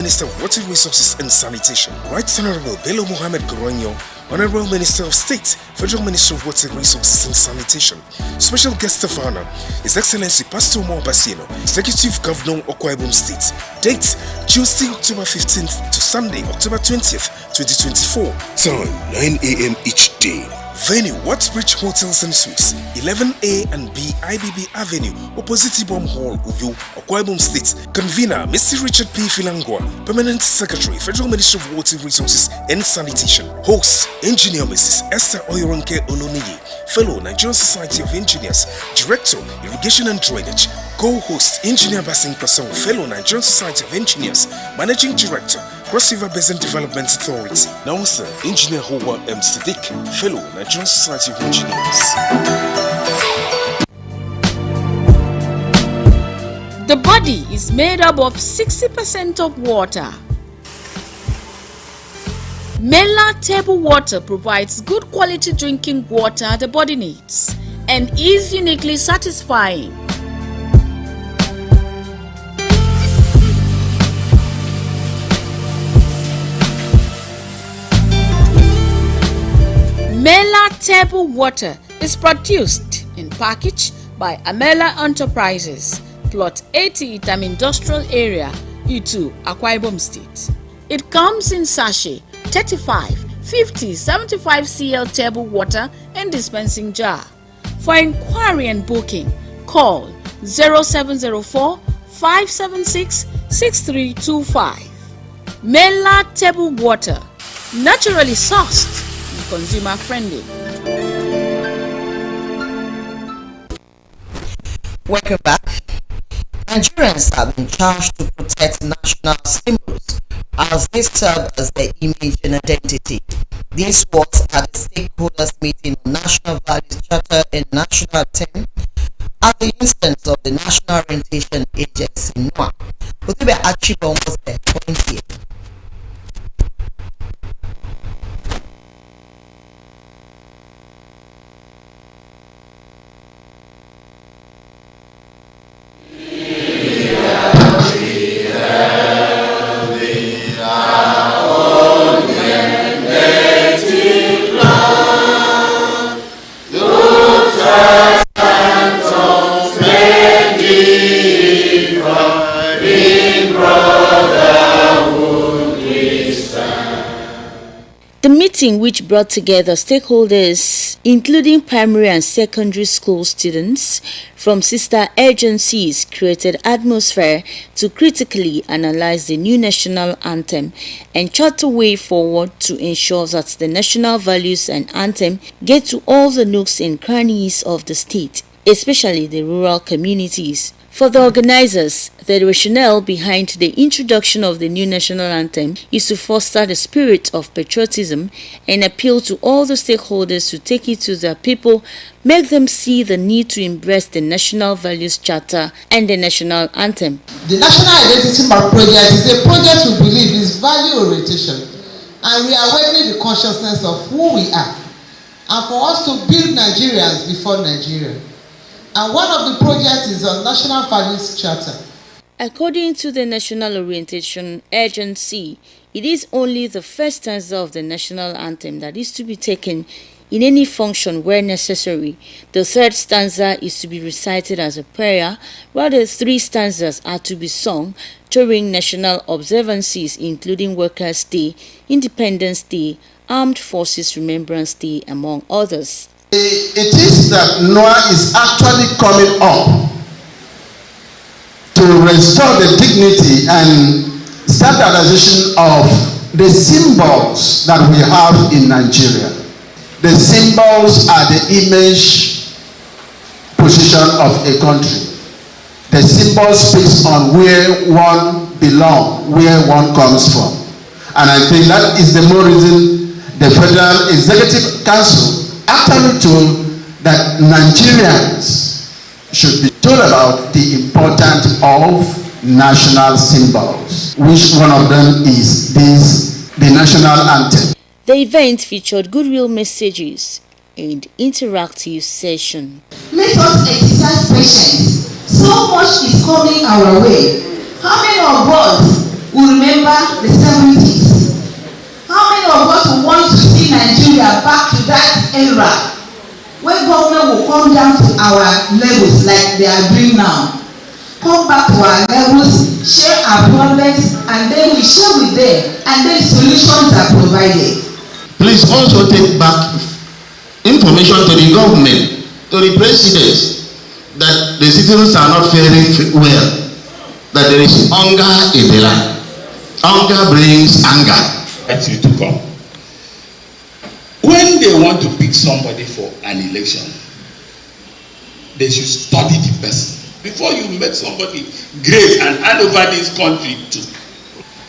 Minister of Water Resources and Sanitation, Right Honorable Bello Mohamed Goronyo, Honorable Minister of State, Federal Minister of Water Resources and Sanitation. Special guest of honor, His Excellency Pastor Mo Basino, Executive Governor Akwa Ibom State. Date, Tuesday, October 15th to Sunday, October 20th, 2024. Time, 9 a.m. each day. Venue, Wattsbridge Hotels and Suites, 11A and B IBB Avenue, opposite Ibom Hall, Uyo, Akwa Ibom State. Convener, Mr. Richard P. Filangwa, Permanent Secretary, Federal Ministry of Water Resources and Sanitation. Host, Engineer Mrs. Esther Oyoronke Oloniyi, Fellow Nigerian Society of Engineers, Director, Irrigation and Drainage. Co-host, Engineer Basin Kwasong, Fellow Nigerian Society of Engineers, Managing Director, Cross River Basin Development Authority. Now, sir, Engineer Howard M. Siddiq, Fellow Nigerian Society of Engineers. The body is made up of 60% of water. Mela table water provides good quality drinking water the body needs and is uniquely satisfying. Mela table water is produced and packaged by Amela Enterprises, Plot 80 Itam Industrial Area, Itu, Akwa Ibom State. It comes in sachet, 35, 50, 75 cl table water and dispensing jar. For inquiry and booking, call 0704 576 6325. Mela table water, naturally sourced, consumer friendly. Welcome back. Nigerians have been charged to protect national symbols as they serve as their image and identity. This was at the stakeholders meeting on National Values Charter and National Anthem at the instance of the National Orientation Agency NOA. Kutibe Achibon was there. Point here. The meeting, which brought together stakeholders including primary and secondary school students from sister agencies, created atmosphere to critically analyze the new national anthem and chart a way forward to ensure that the national values and anthem get to all the nooks and crannies of the state, especially the rural communities. For the organizers, the rationale behind the introduction of the new national anthem is to foster the spirit of patriotism and appeal to all the stakeholders to take it to their people, make them see the need to embrace the National Values Charter and the national anthem. The National Identity Map project is a project we believe is value orientation, and we are awakening the consciousness of who we are, and for us to build Nigerians before Nigeria. And one of the projects is on National Values Charter. According to the National Orientation Agency, it is only the first stanza of the national anthem that is to be taken in any function where necessary. The third stanza is to be recited as a prayer, while the three stanzas are to be sung during national observances including Workers' Day, Independence Day, Armed Forces Remembrance Day, among others. It is that Noah is actually coming up to restore the dignity and standardization of the symbols that we have in Nigeria. The symbols are the image position of a country. The symbol speaks on where one belongs, where one comes from. And I think that is the more reason the Federal Executive Council actually told that Nigerians should be told about the importance of national symbols, which one of them is the national anthem. The event featured goodwill messages and interactive session. Let us exercise patience. So much is coming our way. How many of us will remember the 70s. How many of us want to see Nigeria back to that era where government will come down to our levels like they are doing now? Come back to our levels, share our problems, and then we share with them, and then solutions are provided. Please also take back information to the government, to the president, that the citizens are not faring well, that there is hunger in the land. Hunger brings anger. That's you to come. When they want to pick somebody for an election, they should study the person. Before you make somebody great and hand over this country to,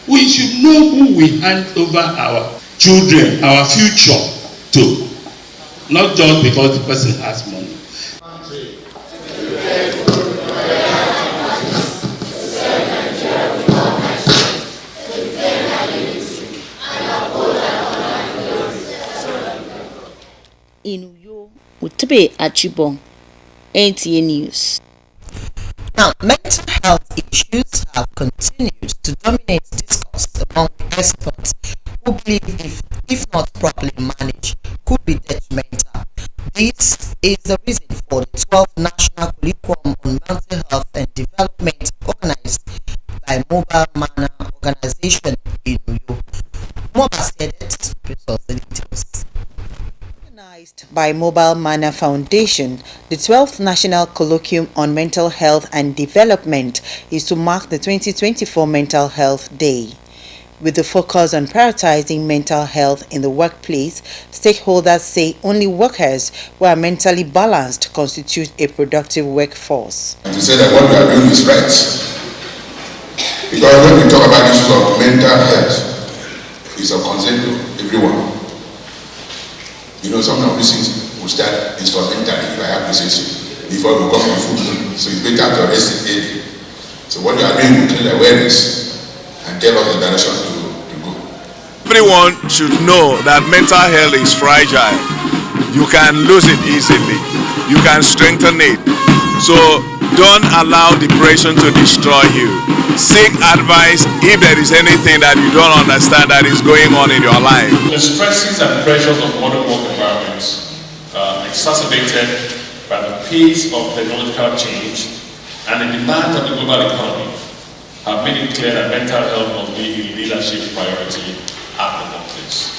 we should know who we hand over our children, our future to. Not just because the person has money. In Uyo, Utebe Achibong, NTA News. Now, mental health issues have continued to dominate discourse among experts who believe if not properly managed, could be detrimental. This is the reason for the 12th National Curriculum on Mental Health and Development organized by Mobile Manna Organization in Uyo. More said it, resource the details. Organized by Mobile Manna Foundation, the 12th National Colloquium on Mental Health and Development is to mark the 2024 Mental Health Day. With the focus on prioritizing mental health in the workplace, stakeholders say only workers who are mentally balanced constitute a productive workforce. To say that what we are doing is right. Because when we talk about issues of mental health, it's of concern to everyone. You know, some of these things will start instrumentally, if I have to say so, before we come to food. So it's better to arrest it early. So what you are doing will create awareness and tell us the direction to go. Everyone should know that mental health is fragile. You can lose it easily. You can strengthen it. So don't allow depression to destroy you. Seek advice if there is anything that you don't understand that is going on in your life. The stresses and pressures of modern work environments, exacerbated by the pace of technological change and the demands of the global economy, have made it clear that mental health must be a leadership priority at the workplace.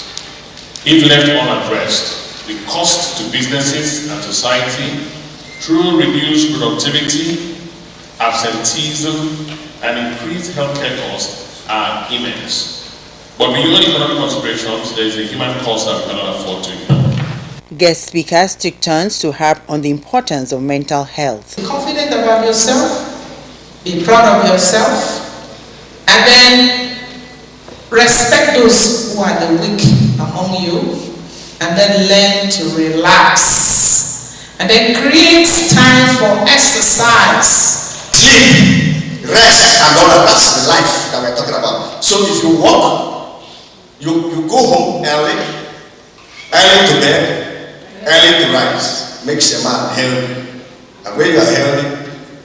If left unaddressed, the cost to businesses and society through reduced productivity, absenteeism, and increased healthcare costs are immense. But beyond economic considerations, there is a human cost that we cannot afford to ignore. Guest speakers took turns to harp on the importance of mental health. Be confident about yourself, be proud of yourself, and then respect those who are the weak among you, and then learn to relax, and then create time for exercise. Sleep, rest, and all that. That's the life that we're talking about. So if you walk, you go home early to bed, early to rise, makes a man healthy. And when you are healthy,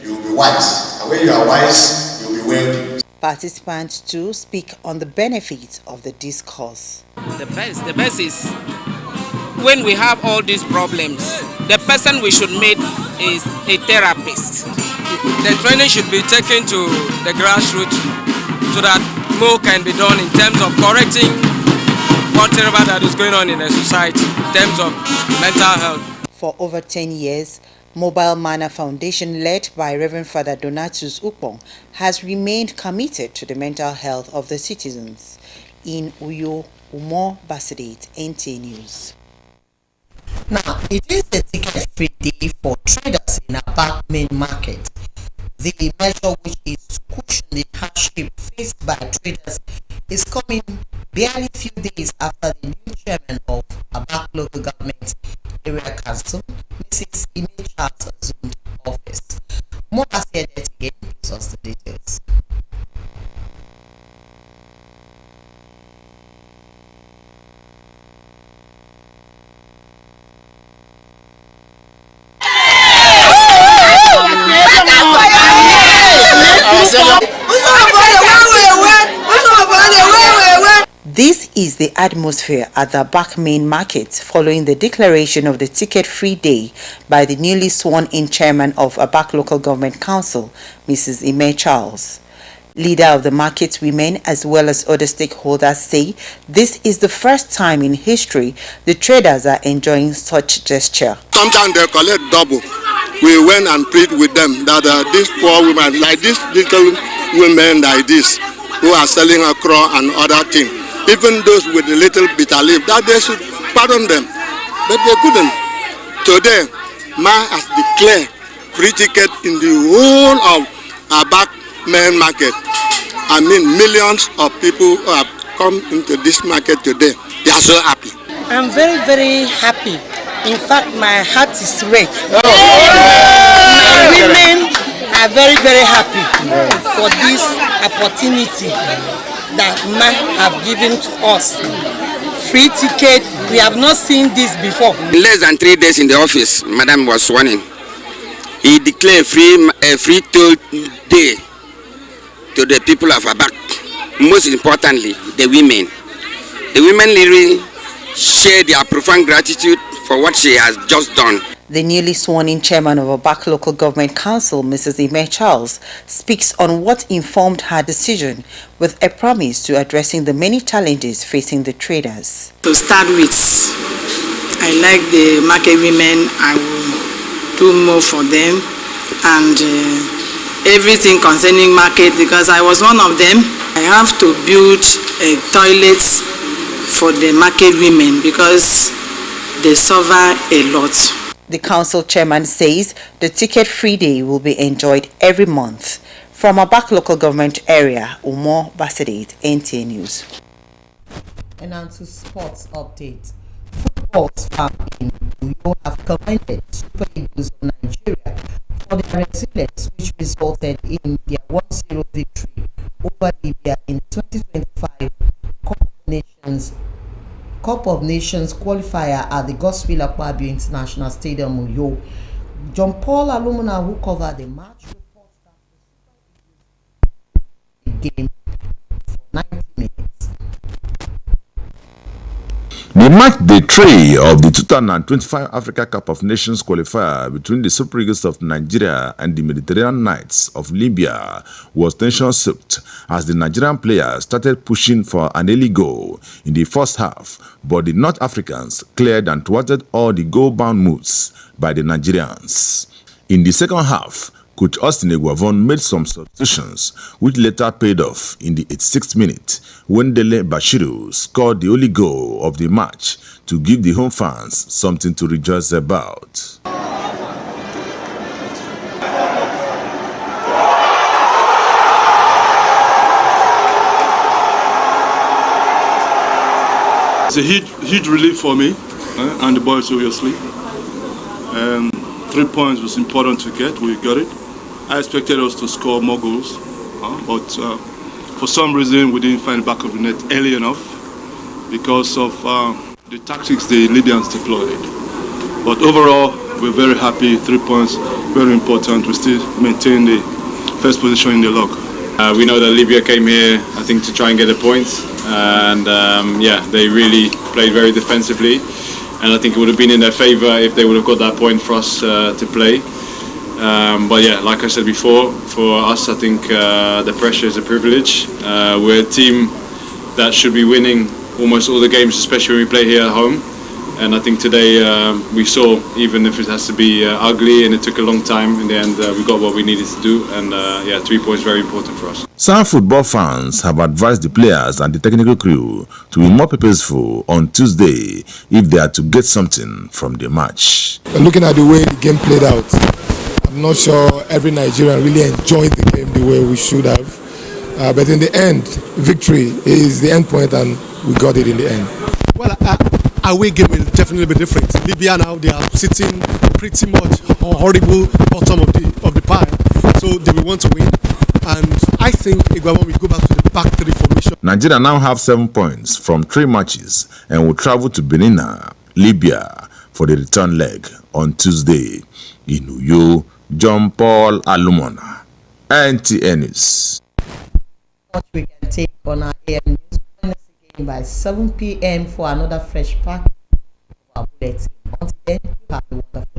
you will be wise. And when you are wise, you will be wealthy. Participants too speak on the benefits of the discourse. The best is when we have all these problems, the person we should meet is a therapist. The training should be taken to the grassroots so that more can be done in terms of correcting whatever that is going on in the society in terms of mental health. For over 10 years, Mobile Manna Foundation, led by Reverend Father Donatus Ukpong, has remained committed to the mental health of the citizens. In Uyo, Umo Basidate, NTA News. Now, it is a ticket-free day for traders in our main market. The measure, which is to cushion the hardship faced by traders, is coming barely a few days after the new chairman of Abak Local Government Area Council, Mrs. Ime Charles, assumed office. More as yet again gives us the details. This is the atmosphere at the Abak main market following the declaration of the ticket-free day by the newly sworn-in chairman of Abak Local Government Council, Mrs. Ime Charles. Leader of the market women as well as other stakeholders say this is the first time in history the traders are enjoying such gesture. Sometimes they collect double. We went and plead with them that these poor women, like these little women like this, who are selling okra and other things, even those with a little bitter leaf, that they should pardon them. But they couldn't. Today, Ma has declared free ticket in the whole of Abak main market. I mean, millions of people who have come into this market today. They are so happy. I'm very, very happy. In fact, my heart is red. My women are very, very happy for this opportunity that MA have given to us. Free ticket, we have not seen this before. In less than 3 days in the office, Madam was sworn in. He declared a free toll day to the people of Abak. Most importantly, the women. The women really share their profound gratitude for what she has just done. The newly sworn-in chairman of Abak Local Government Council, Mrs. Ime Charles, speaks on what informed her decision with a promise to addressing the many challenges facing the traders. To start with, I like the market women. I will do more for them and everything concerning market, because I was one of them. I have to build toilets for the market women because they suffer a lot. The council chairman says the ticket-free day will be enjoyed every month. From Abak Local Government Area, Umar Basadate, NTA News. And on to sports update. Football stars in Uyo have commended Super Eagles of Nigeria for their resilience, which resulted in their 1-0 victory over Libya in 2025 Cup of Nations qualifier at the Gospel Akpabio International Stadium, Uyo. John Paul Alumina, who covered the match, reports that the game for 90 minutes. The match day 3 of the 2025 Africa Cup of Nations qualifier between the Super Eagles of Nigeria and the Mediterranean Knights of Libya was tension-soaked as the Nigerian players started pushing for an early goal in the first half, but the North Africans cleared and thwarted all the goal-bound moves by the Nigerians. In the second half, Coach Austin Eguavon made some substitutions, which later paid off in the 86th minute when Dele Bashiru scored the only goal of the match to give the home fans something to rejoice about. It's a huge relief for me and the boys, obviously. 3 points was important to get. We got it. I expected us to score more goals, but for some reason we didn't find the back of the net early enough because of the tactics the Libyans deployed. But overall, we're very happy. 3 points, very important. We still maintain the first position in the log. We know that Libya came here, I think, to try and get a point, and yeah, they really played very defensively, and I think it would have been in their favour if they would have got that point for us to play. But yeah, like I said before, for us, I think the pressure is a privilege. We're a team that should be winning almost all the games, especially when we play here at home. And I think today we saw, even if it has to be ugly and it took a long time, in the end we got what we needed to do. And yeah, 3 points very important for us. Some football fans have advised the players and the technical crew to be more purposeful on Tuesday if they are to get something from the match. Looking at the way the game played out, I'm not sure every Nigerian really enjoyed the game the way we should have. But in the end, victory is the end point, and we got it in the end. Well, away game will definitely be different. Libya now, they are sitting pretty much on horrible bottom of the pile, so they will want to win. And I think Eguavon will go back to the back three formation. Nigeria now have 7 points from 3 matches and will travel to Benin, Libya, for the return leg on Tuesday. In Uyo, John Paul Alumona, NTA News. What we can take on our AM News. again by 7 p.m. for another fresh pack of our bulletin. Until then, you have a wonderful